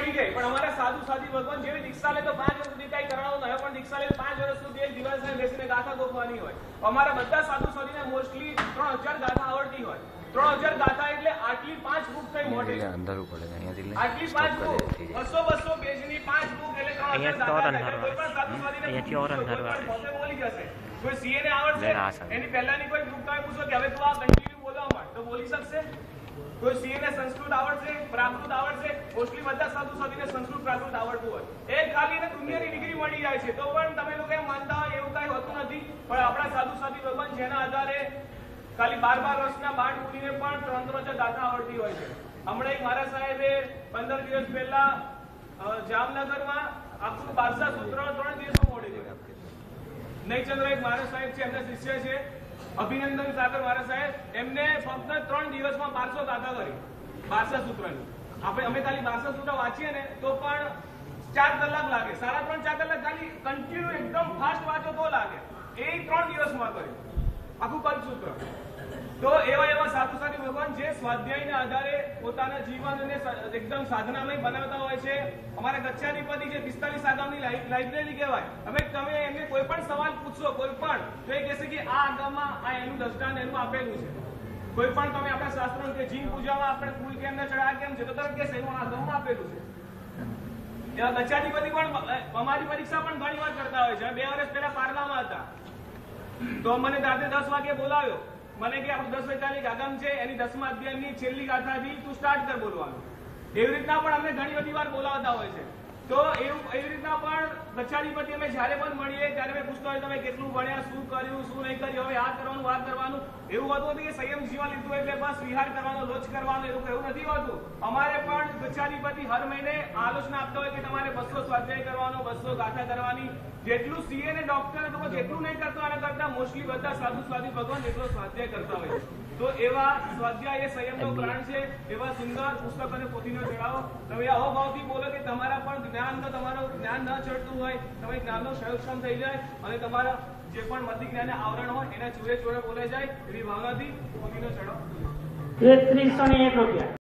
મળી ગઈ, પણ અમારા સાધુ સાધી ભગવાન જેવી દીક્ષા લે તો 5 વર્ષ સુધી કઈ કરવાનું ન હોય, પણ દીક્ષા લે 5 વર્ષ સુધી એક દિવસ બેસીને ગાથા ગોખવાની હોય. અમારા બધા સાધુ સાધીને મોસ્ટલી 3000 ગાથા આવડતી હોય. 3000 ગાથા એટલે આટલી 5 બુક થઈ મોટી, અંધારું પડે અહીંયાથી, આટલી 5 બુક 200 પેજની 5 બુક એટલે 3000 ગાથા. કોઈ પણ સાધુ સાધીને અહીંયાથી ઓર અંધારું આવે, પોતે બોલી જશે. કોઈ સીએ ને આવડશે, એની પહેલાની કોઈ બુક તમે પૂછો કે હવે તું આ કન્ટિન્યુ બોલવા માંડ તો બોલી શકશે. કોઈ સીએ ને સંસ્કૃત આવડશે, પ્રાકૃત આવડશે, મોસ્ટલી બધા સાધુ સાધીને સંસ્કૃત પ્રાકૃત આવડતું હોય. એ ખાલી એને દુનિયાની ડિગ્રી મળી જાય છે, તો પણ તમે લોકો એમ માનતા હોય એવું કઈ હોતું નથી. પણ આપણા સાધુ સાધી ભગવાન જેના આધારે ખાલી 12 વર્ષના બાળ મુનિને પણ 3-3 ગાથા આવડતી હોય છે. હમણાં એક મારા સાહેબે 15 દિવસ પહેલા જામનગરમાં આખું 12 સૂત્ર 3 દિવસમાં મોડી દીધા. નયચંદ્ર એક મારા સાહેબ છે, એમના શિષ્ય છે, અભિનંદન સાગર મારા સાહેબ, એમને ફક્ત 3 દિવસમાં 1200 ગાથા કરી 12 સૂત્રની. અમે ખાલી 12 સૂત્ર વાંચીએ ને તો પણ 4 કલાક લાગે, 3.5-4 કલાક ખાલી કન્ટિન્યુ એકદમ ફાસ્ટ વાંચો તો લાગે. એ 3 દિવસમાં કર્યું આખું કલ્પસૂત્ર. તો એવા સાધુ સાધી ભગવાન જે સ્વાધ્યાયના આધારે પોતાના જીવનને એકદમ સાધનામય બનાવતા હોય છે. અમારા ગચ્છાધિપતિ જે 45 આગામની લાઇબ્રેરી કહેવાય. તમે એમને કોઈ પણ સવાલ પૂછશો, કોઈ પણ, તો એ કહેશે કે આ આગામમાં આ એનું દૃષ્ટાંત એનું આપેલું છે. કોઈ પણ તમે આપણા શાસ્ત્રો કે જીન પૂજામાં આપણે ફૂલ કેમ ને ચડા કેમ છે તો તમે કહેશે એનું આગામમાં આપેલું છે. એવા ગચ્છાધિપતિ પણ અમારી પરીક્ષા પણ ઘણી વાર કરતા હોય છે. 2 વર્ષ પહેલા પારલામાં હતા તો મને રાત્રે 10 વાગે બોલાવ્યો. મને કે આપણું 10 વૈચારિક આગામ છે, એની 10મા અધ્યાયની છેલ્લી ગાથાથી તું સ્ટાર્ટ કર બોલવાનું. એવી રીતના પણ અમને ઘણી બધી વાર બોલાવતા હોય છે. તો એવી રીતના પણ ગચ્છાધિપતિ અમે જયારે પણ મળીએ ત્યારે મેં પૂછતો હોય તમે કેટલું ભણ્યા, શું કર્યું, શું નહીં કર્યું, હવે આ કરવાનું, આ કરવાનું. એવું હોતું નથી કે સંયમ જીવન લીધું એટલે બસ વિહાર કરવાનો, લોચ કરવાનો, એવું નથી હોતું. અમારે પણ ગચ્છાધિપતિ હર મહિને આલોચના આપતા હોય કે તમારે 200 સ્વાધ્યાય કરવાનો, 200 ગાથા કરવાની. જેટલું સીએ ને ડોક્ટર લોકો જેટલું નહીં કરતો એના કરતા મોસ્ટલી બધા સાધુ સ્વાધી ભગવાન જેટલો સ્વાધ્યાય કરતા હોય છે. તો એવા સ્વાધ્યાય એ સંયમનો પ્રાણ છે. એવા સુંદર પુસ્તક અને પોથીનો ચડાવો. તમે અહોભાવથી બોલો કે તમારા પણ તમારું જ્ઞાન ન ચડતું હોય, તમે જ્ઞાનનો ક્ષયક્ષમ થઈ જાય અને તમારા જે પણ મતિ જ્ઞાન આવરણ હોય એના ચોરે ચોરે બોલાઈ જાય એવી ભાવનાથી પોથીનો ચડાવો. 3101 રૂપિયા.